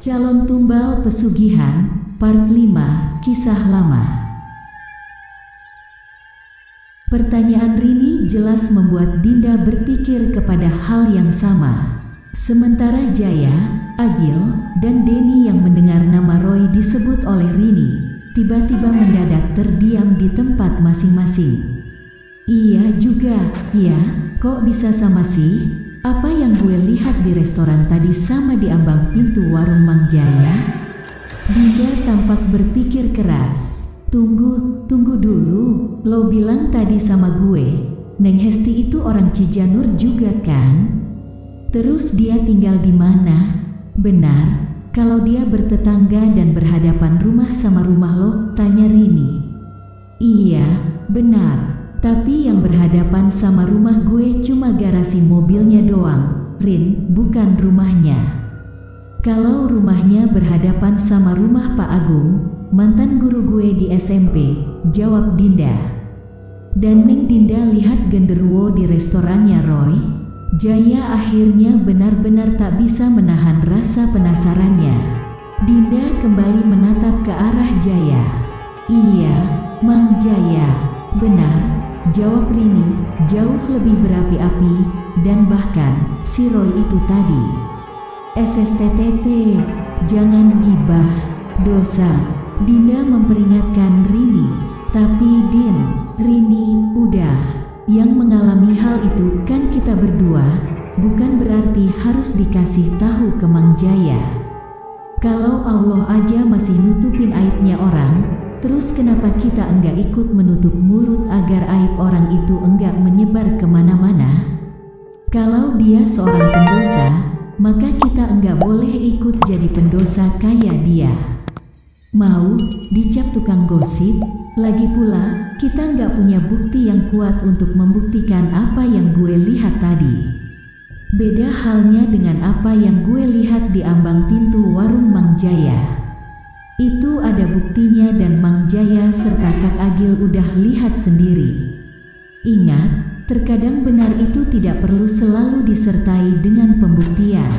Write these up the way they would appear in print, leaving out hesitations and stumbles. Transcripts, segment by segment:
Calon Tumbal Pesugihan, Part 5, Kisah Lama. Pertanyaan Rini jelas membuat Dinda berpikir kepada hal yang sama. Sementara Jaya, Agil, dan Denny yang mendengar nama Roy disebut oleh Rini, tiba-tiba mendadak terdiam di tempat masing-masing. Iya juga, ya, kok bisa sama sih? Apa yang gue lihat di restoran tadi sama di ambang pintu warung Mang Jaya? Dinda tampak berpikir keras. Tunggu dulu, lo bilang tadi sama gue, Neng Hesti itu orang Cijanur juga kan? Terus dia tinggal di mana? Benar, kalau dia bertetangga dan berhadapan rumah sama rumah lo, tanya Rini. Iya, benar. Tapi yang berhadapan sama rumah gue cuma garasi mobilnya doang, Rin, bukan rumahnya. Kalau rumahnya berhadapan sama rumah Pak Agung, mantan guru gue di SMP, jawab Dinda. Dan Neng Dinda lihat genderuwo di restorannya Roy. Jaya akhirnya benar-benar tak bisa menahan rasa penasarannya. Dinda kembali menatap ke arah Jaya. Iya, Mang Jaya, benar. Jawab Rini, jauh lebih berapi-api, dan bahkan si Roy itu tadi. SSTTT, jangan gibah, dosa. Dinda memperingatkan Rini. Tapi Rini, udah. Yang mengalami hal itu kan kita berdua, bukan berarti harus dikasih tahu ke Mang Jaya. Kalau Allah aja masih nutupin aibnya orang, terus kenapa kita enggak ikut menutup mulut agar aib orang itu enggak menyebar kemana-mana? Kalau dia seorang pendosa, maka kita enggak boleh ikut jadi pendosa kayak dia. Mau dicap tukang gosip? Lagi pula, kita enggak punya bukti yang kuat untuk membuktikan apa yang gue lihat tadi. Beda halnya dengan apa yang gue lihat di ambang pintu warung Mang Jaya. Itu ada buktinya dan Mang Jaya serta Kak Agil udah lihat sendiri. Ingat, terkadang benar itu tidak perlu selalu disertai dengan pembuktian.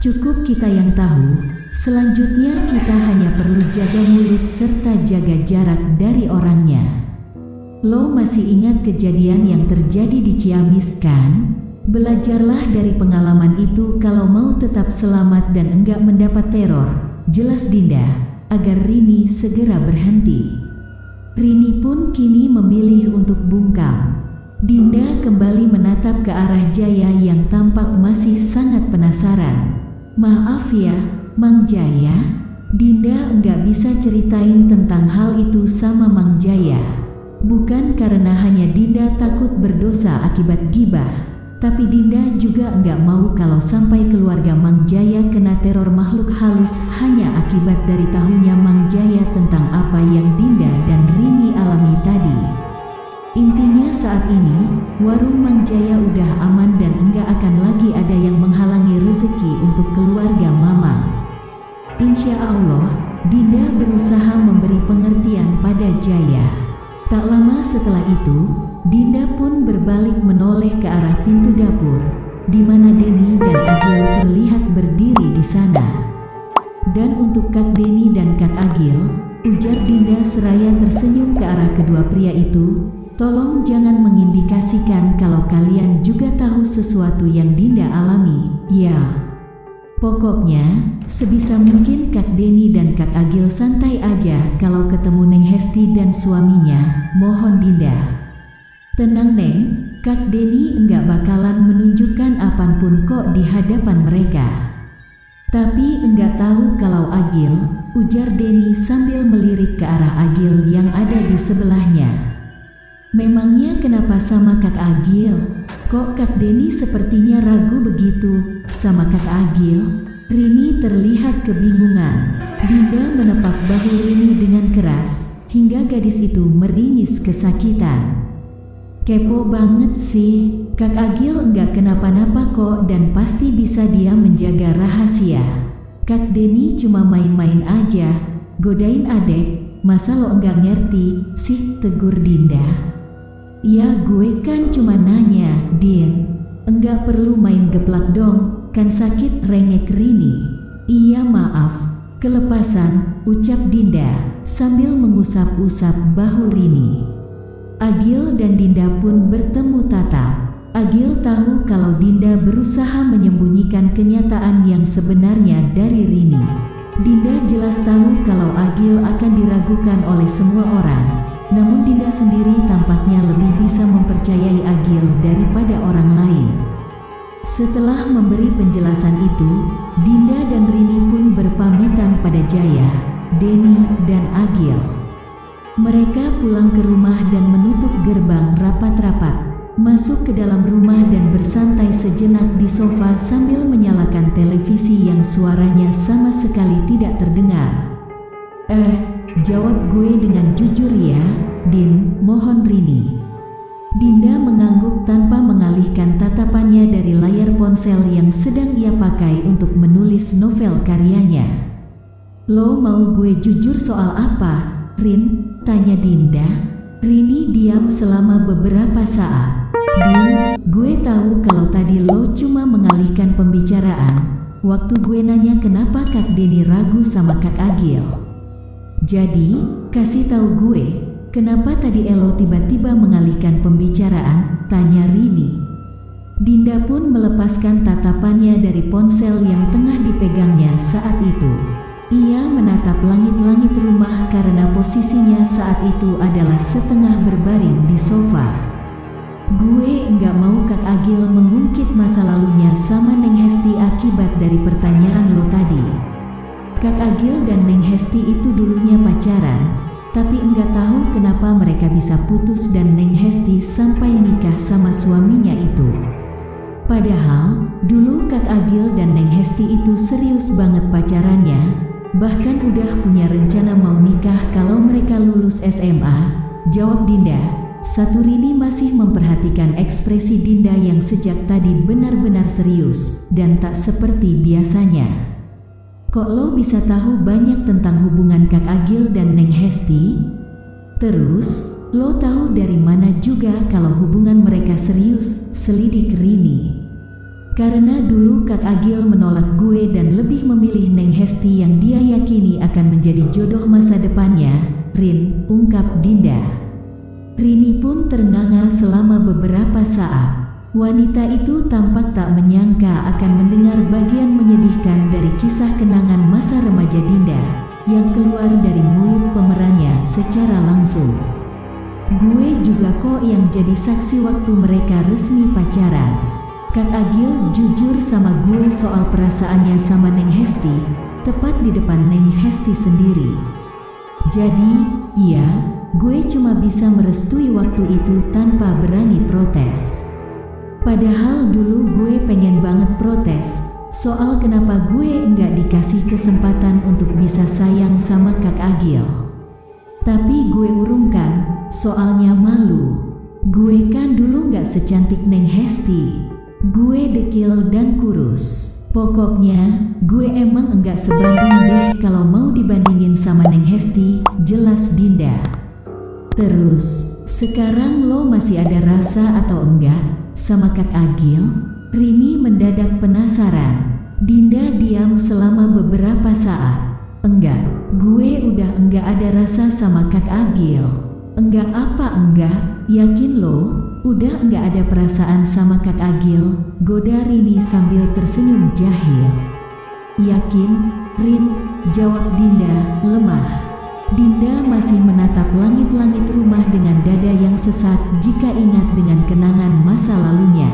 Cukup kita yang tahu, selanjutnya kita hanya perlu jaga mulut serta jaga jarak dari orangnya. Lo masih ingat kejadian yang terjadi di Ciamis kan? Belajarlah dari pengalaman itu kalau mau tetap selamat dan enggak mendapat teror. Jelas Dinda, agar Rini segera berhenti. Rini pun kini memilih untuk bungkam. Dinda kembali menatap ke arah Jaya yang tampak masih sangat penasaran. Maaf ya, Mang Jaya, Dinda enggak bisa ceritain tentang hal itu sama Mang Jaya. Bukan karena hanya Dinda takut berdosa akibat gibah, tapi Dinda juga enggak mau kalau sampai keluarga Mang Jaya kena teror makhluk halus hanya akibat dari tahunya Mang Jaya tentang apa yang Dinda dan Rini alami tadi. Intinya saat ini, warung Mang Jaya udah aman dan enggak akan lagi ada yang menghalangi rezeki untuk keluarga Mamang. Insya Allah, Dinda berusaha memberi pengertian pada Jaya. Tak lama setelah itu, Dinda pun berbalik menoleh ke arah pintu dapur, di mana Denny dan Agil terlihat berdiri di sana. Dan untuk Kak Denny dan Kak Agil, ujar Dinda seraya tersenyum ke arah kedua pria itu, tolong jangan mengindikasikan kalau kalian juga tahu sesuatu yang Dinda alami, ya. Pokoknya, sebisa mungkin Kak Denny dan Kak Agil santai aja kalau ketemu Neng Hesti dan suaminya, mohon Dinda. Tenang Neng, Kak Denny enggak bakalan menunjukkan apapun kok di hadapan mereka. Tapi enggak tahu kalau Agil, ujar Denny sambil melirik ke arah Agil yang ada di sebelahnya. Memangnya kenapa sama Kak Agil? Kok Kak Denny sepertinya ragu begitu sama Kak Agil? Rini terlihat kebingungan. Dinda menepak bahu Rini dengan keras, hingga gadis itu meringis kesakitan. Kepo banget sih, Kak Agil enggak kenapa-napa kok dan pasti bisa dia menjaga rahasia. Kak Denny cuma main-main aja, godain adek, masa lo enggak ngerti sih, tegur Dinda. Ya gue kan cuma nanya, Din. Enggak perlu main geplak dong, kan sakit, rengek Rini. Iya maaf, kelepasan, ucap Dinda sambil mengusap-usap bahu Rini. Agil dan Dinda pun bertemu tatap. Agil tahu kalau Dinda berusaha menyembunyikan kenyataan yang sebenarnya dari Rini. Dinda jelas tahu kalau Agil akan diragukan oleh semua orang. Namun Dinda sendiri tampaknya lebih bisa mempercayai Agil daripada orang lain. Setelah memberi penjelasan itu, Dinda dan Rini pun berpamitan pada Jaya, Denny, dan Agil. Mereka pulang ke rumah dan menutup gerbang rapat-rapat, masuk ke dalam rumah dan bersantai sejenak di sofa sambil menyalakan televisi yang suaranya sama sekali tidak terdengar. Jawab gue dengan jujur ya, Din, mohon Rini. Dinda mengangguk tanpa mengalihkan tatapannya dari layar ponsel yang sedang ia pakai untuk menulis novel karyanya. Lo mau gue jujur soal apa, Rin? Tanya Dinda. Rini diam selama beberapa saat. Din, gue tahu kalau tadi lo cuma mengalihkan pembicaraan waktu gue nanya kenapa Kak Denny ragu sama Kak Agil. Jadi, kasih tahu gue, kenapa tadi Elo tiba-tiba mengalihkan pembicaraan? Tanya Rini. Dinda pun melepaskan tatapannya dari ponsel yang tengah dipegangnya saat itu. Ia menatap langit-langit rumah karena posisinya saat itu adalah setengah berbaring di sofa. Gue enggak mau Kak Agil mengungkit masa lalunya sama Neng Hesti akibat dari pertanyaan lo tadi. Kak Agil dan Neng Hesti itu dulunya pacaran, tapi enggak tahu kenapa mereka bisa putus dan Neng Hesti sampai nikah sama suaminya itu. Padahal, dulu Kak Agil dan Neng Hesti itu serius banget pacarannya, bahkan udah punya rencana mau nikah kalau mereka lulus SMA, jawab Dinda. Satu Rini masih memperhatikan ekspresi Dinda yang sejak tadi benar-benar serius dan tak seperti biasanya. Kok lo bisa tahu banyak tentang hubungan Kak Agil dan Neng Hesti? Terus, lo tahu dari mana juga kalau hubungan mereka serius? Selidik Rini. Karena dulu Kak Agil menolak gue dan lebih memilih Neng Hesti yang dia yakini akan menjadi jodoh masa depannya, Rin, ungkap Dinda. Rini pun ternganga selama beberapa saat. Wanita itu tampak tak menyangka akan mendengar bagian menyedihkan dari kisah kenangan masa remaja Dinda yang keluar dari mulut pemerannya secara langsung. Gue juga kok yang jadi saksi waktu mereka resmi pacaran. Kak Agil jujur sama gue soal perasaannya sama Neng Hesti, tepat di depan Neng Hesti sendiri. Jadi, iya, gue cuma bisa merestui waktu itu tanpa berani protes. Padahal dulu gue pengen banget protes soal kenapa gue enggak dikasih kesempatan untuk bisa sayang sama Kak Agil. Tapi gue urungkan, soalnya malu. Gue kan dulu enggak secantik Neng Hesti. Gue dekil dan kurus. Pokoknya, gue emang enggak sebanding deh kalau mau dibandingin sama Neng Hesti, jelas Dinda. Terus, sekarang lo masih ada rasa atau enggak sama Kak Agil? Rini mendadak penasaran. Dinda diam selama beberapa saat. Enggak, gue udah enggak ada rasa sama Kak Agil. Enggak apa enggak, yakin lo? Udah enggak ada perasaan sama Kak Agil? Goda Rini sambil tersenyum jahil. Yakin, Rin, jawab Dinda, lemah. Dinda masih menatap langit-langit rumah dengan dada yang sesak jika ingat dengan kenangan masa lalunya.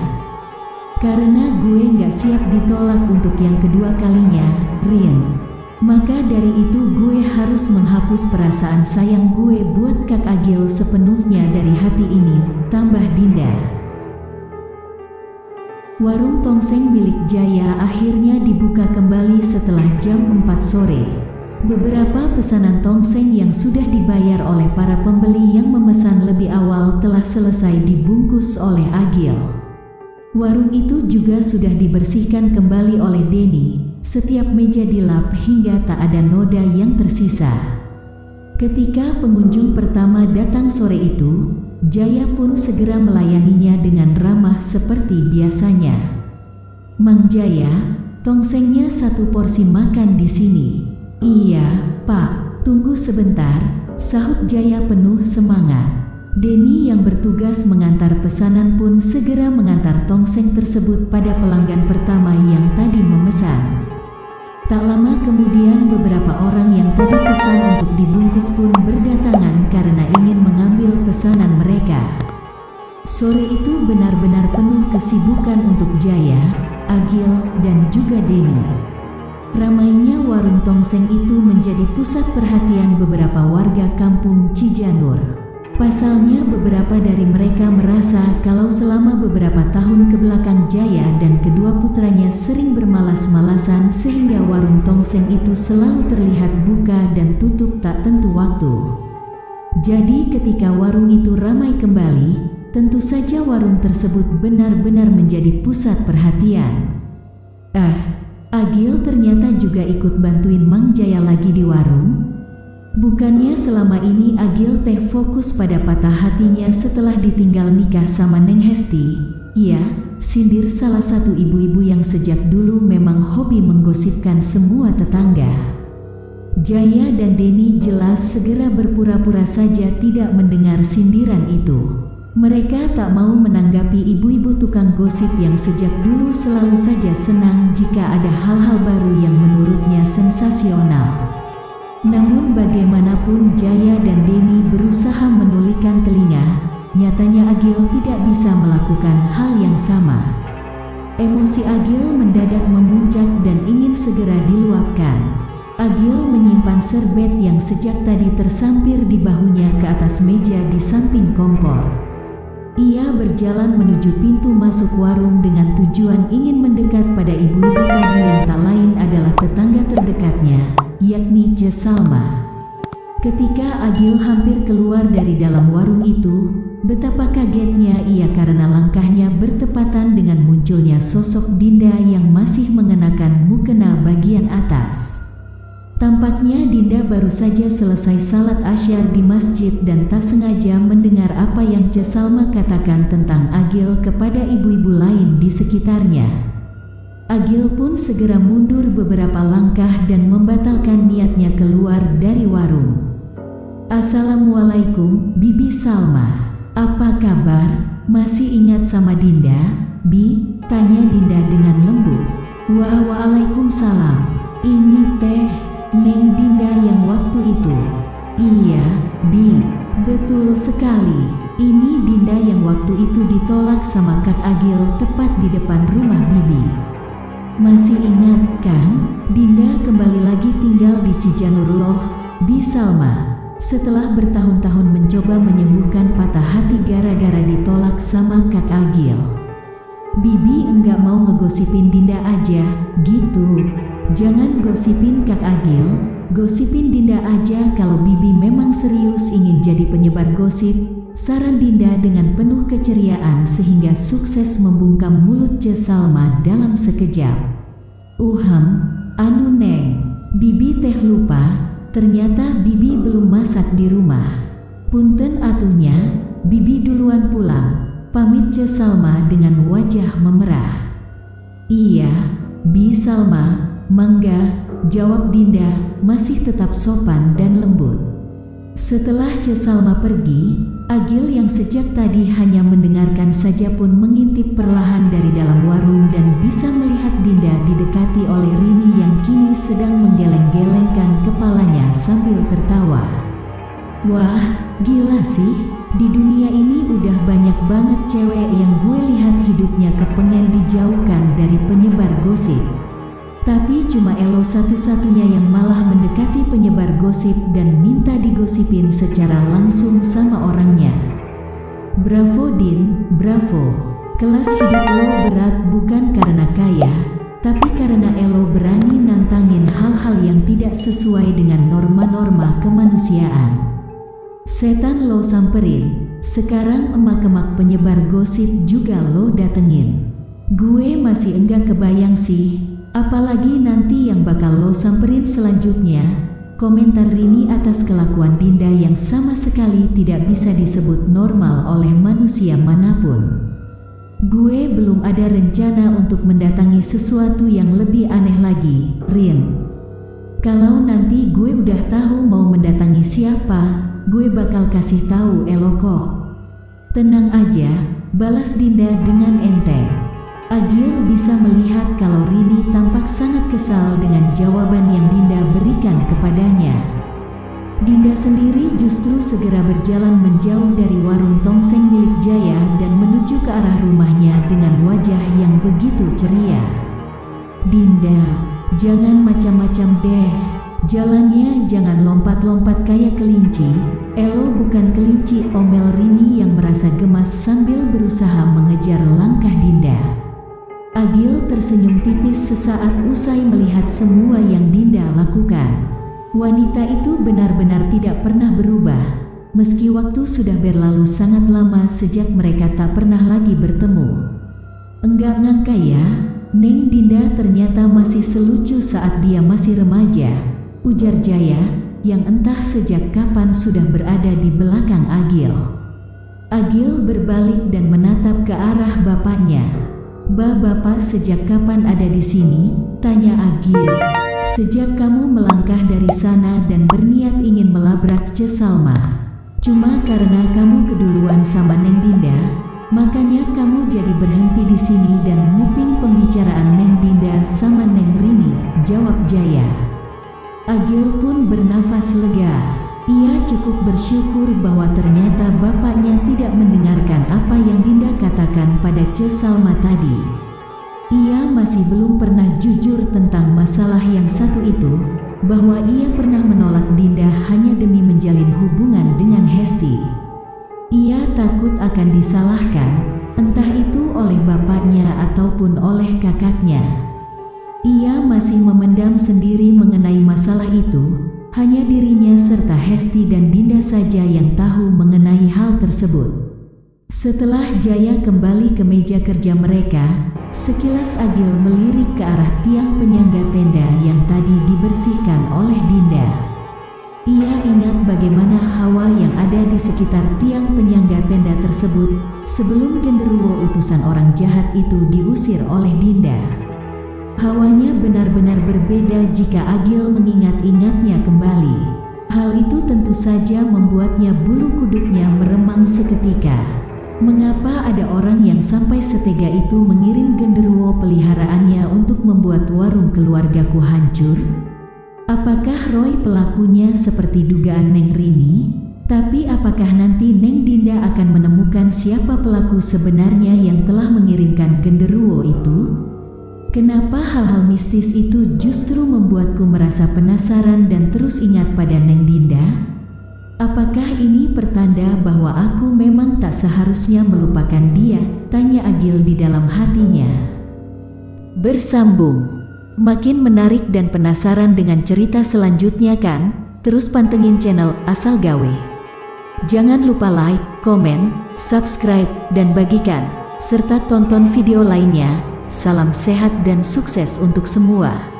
Karena gue gak siap ditolak untuk yang kedua kalinya, Rin. Maka dari itu gue harus menghapus perasaan sayang gue buat Kak Agil sepenuhnya dari hati ini, tambah Dinda. Warung tongseng milik Jaya akhirnya dibuka kembali setelah jam 4 sore. Beberapa pesanan tongseng yang sudah dibayar oleh para pembeli yang memesan lebih awal telah selesai dibungkus oleh Agil. Warung itu juga sudah dibersihkan kembali oleh Denny. Setiap meja dilap hingga tak ada noda yang tersisa. Ketika pengunjung pertama datang sore itu, Jaya pun segera melayaninya dengan ramah seperti biasanya. Mang Jaya, Tongsengnya 1 porsi makan di sini. Iya, Pak. Tunggu sebentar, sahut Jaya penuh semangat. Denny yang bertugas mengantar pesanan pun segera mengantar tongseng tersebut pada pelanggan pertama yang tadi memesan. Tak lama kemudian beberapa orang yang tadi pesan untuk dibungkus pun berdatangan karena ingin mengambil pesanan mereka. Sore itu benar-benar penuh kesibukan untuk Jaya, Agil, dan juga Denny. Ramainya warung tongseng itu menjadi pusat perhatian beberapa warga kampung Cijanur. Pasalnya beberapa dari mereka merasa kalau selama beberapa tahun kebelakang Jaya dan kedua putranya sering bermalas-malasan sehingga warung tongseng itu selalu terlihat buka dan tutup tak tentu waktu. Jadi ketika warung itu ramai kembali, tentu saja warung tersebut benar-benar menjadi pusat perhatian. Agil ternyata juga ikut bantuin Mang Jaya lagi di warung. Bukannya selama ini Agil teh fokus pada patah hatinya setelah ditinggal nikah sama Neng Hesti? Iya, sindir salah satu ibu-ibu yang sejak dulu memang hobi menggosipkan semua tetangga. Jaya dan Denny jelas segera berpura-pura saja tidak mendengar sindiran itu. Mereka tak mau menanggapi ibu-ibu tukang gosip yang sejak dulu selalu saja senang jika ada hal-hal baru yang menurutnya sensasional. Namun bagaimanapun Jaya dan Denny berusaha menulikan telinga, nyatanya Agil tidak bisa melakukan hal yang sama. Emosi Agil mendadak memuncak dan ingin segera diluapkan. Agil menyimpan serbet yang sejak tadi tersampir di bahunya ke atas meja di samping kompor. Ia berjalan menuju pintu masuk warung dengan tujuan ingin mendekat pada ibu-ibu tadi yang tak lain adalah tetangga terdekatnya, yakni Ce Salma. Ketika Agil hampir keluar dari dalam warung itu, betapa kagetnya ia karena langkahnya bertepatan dengan munculnya sosok Dinda yang masih mengenakan mukena bagian atas. Tampaknya Dinda baru saja selesai salat asyar di masjid dan tak sengaja mendengar apa yang Ce Salma katakan tentang Agil kepada ibu-ibu lain di sekitarnya. Agil pun segera mundur beberapa langkah dan membatalkan niatnya keluar dari warung. Assalamualaikum, Bibi Salma. Apa kabar? Masih ingat sama Dinda, Bi? Tanya Dinda dengan lembut. Waalaikumsalam. Ini teh Neng Dinda yang waktu itu. Iya, Bi, betul sekali. Ini Dinda yang waktu itu ditolak sama Kak Agil tepat di depan rumah Bibi. Masih ingat kan? Dinda kembali lagi tinggal di Cijanur loh, Bi Salma. Setelah bertahun-tahun mencoba menyembuhkan patah hati gara-gara ditolak sama Kak Agil. Bibi enggak mau ngegosipin Dinda aja, gitu. Jangan gosipin Kak Agil, gosipin Dinda aja kalau Bibi memang serius ingin jadi penyebar gosip, saran Dinda dengan penuh keceriaan sehingga sukses membungkam mulut Ce Salma dalam sekejap. Anu Neng, Bibi teh lupa, ternyata Bibi belum masak di rumah. Punten atunya, Bibi duluan pulang, pamit Ce Salma dengan wajah memerah. Iya, Bi Salma. Mangga, jawab Dinda, masih tetap sopan dan lembut. Setelah Ce Salma pergi, Agil yang sejak tadi hanya mendengarkan saja pun mengintip perlahan dari dalam warung dan bisa melihat Dinda didekati oleh Rini yang kini sedang menggeleng-gelengkan kepalanya sambil tertawa. Wah, gila sih, di dunia ini udah banyak banget cewek yang gue lihat hidupnya kepengen dijauhkan dari penyebar gosip. Tapi cuma Elo satu-satunya yang malah mendekati penyebar gosip dan minta digosipin secara langsung sama orangnya. Bravo Din, bravo. Kelas hidup lo berat bukan karena kaya, tapi karena Elo berani nantangin hal-hal yang tidak sesuai dengan norma-norma kemanusiaan. Setan lo samperin, sekarang emak-emak penyebar gosip juga lo datengin. Gue masih enggak kebayang sih. Apalagi nanti yang bakal lo samperin selanjutnya, komentar Rini atas kelakuan Dinda yang sama sekali tidak bisa disebut normal oleh manusia manapun. Gue belum ada rencana untuk mendatangi sesuatu yang lebih aneh lagi, Rin. Kalau nanti gue udah tahu mau mendatangi siapa, gue bakal kasih tahu Elo kok. Tenang aja, balas Dinda dengan enteng. Agil bisa melihat kalau Rini tampak sangat kesal dengan jawaban yang Dinda berikan kepadanya. Dinda sendiri justru segera berjalan menjauh dari warung tongseng milik Jaya dan menuju ke arah rumahnya dengan wajah yang begitu ceria. Dinda, jangan macam-macam deh. Jalannya jangan lompat-lompat kayak kelinci. Elo bukan kelinci, omel Rini yang merasa gemas sambil berusaha mengejar langkah Dinda. Agil tersenyum tipis sesaat usai melihat semua yang Dinda lakukan. Wanita itu benar-benar tidak pernah berubah, meski waktu sudah berlalu sangat lama sejak mereka tak pernah lagi bertemu. Enggak ngangka ya, Neng Dinda ternyata masih selucu saat dia masih remaja, ujar Jaya, yang entah sejak kapan sudah berada di belakang Agil. Agil berbalik dan menatap ke arah bapaknya. Bapak sejak kapan ada di sini? Tanya Agil. Sejak kamu melangkah dari sana dan berniat ingin melabrak Cesalma. Cuma karena kamu keduluan sama Neng Dinda, makanya kamu jadi berhenti di sini dan nguping pembicaraan Neng Dinda sama Neng Rini, jawab Jaya. Agil pun bernafas lega. Ia cukup bersyukur bahwa ternyata bapaknya tidak mendengarkan apa yang Dinda katakan pada Cesalma tadi. Ia masih belum pernah jujur tentang masalah yang satu itu, bahwa ia pernah menolak Dinda hanya demi menjalin hubungan dengan Hesti. Ia takut akan disalahkan, entah itu oleh bapaknya ataupun oleh kakaknya. Ia masih memendam sendiri mengenai masalah itu, hanya dirinya serta Hesti dan Dinda saja yang tahu mengenai hal tersebut. Setelah Jaya kembali ke meja kerja mereka, sekilas Agil melirik ke arah tiang penyangga tenda yang tadi dibersihkan oleh Dinda. Ia ingat bagaimana hawa yang ada di sekitar tiang penyangga tenda tersebut sebelum genderuwo utusan orang jahat itu diusir oleh Dinda. Hawanya benar-benar berbeda jika Agil mengingat-ingatnya kembali. Hal itu tentu saja membuatnya bulu kuduknya meremang seketika. Mengapa ada orang yang sampai setega itu mengirim genderuwo peliharaannya untuk membuat warung keluargaku hancur? Apakah Roy pelakunya seperti dugaan Neng Rini? Tapi apakah nanti Neng Dinda akan menemukan siapa pelaku sebenarnya yang telah mengirimkan genderuwo itu? Kenapa hal-hal mistis itu justru membuatku merasa penasaran dan terus ingat pada Neng Dinda? Apakah ini pertanda bahwa aku memang tak seharusnya melupakan dia? Tanya Agil di dalam hatinya. Bersambung. Makin menarik dan penasaran dengan cerita selanjutnya kan? Terus pantengin channel Asal Gawe. Jangan lupa like, komen, subscribe, dan bagikan, serta tonton video lainnya. Salam sehat dan sukses untuk semua.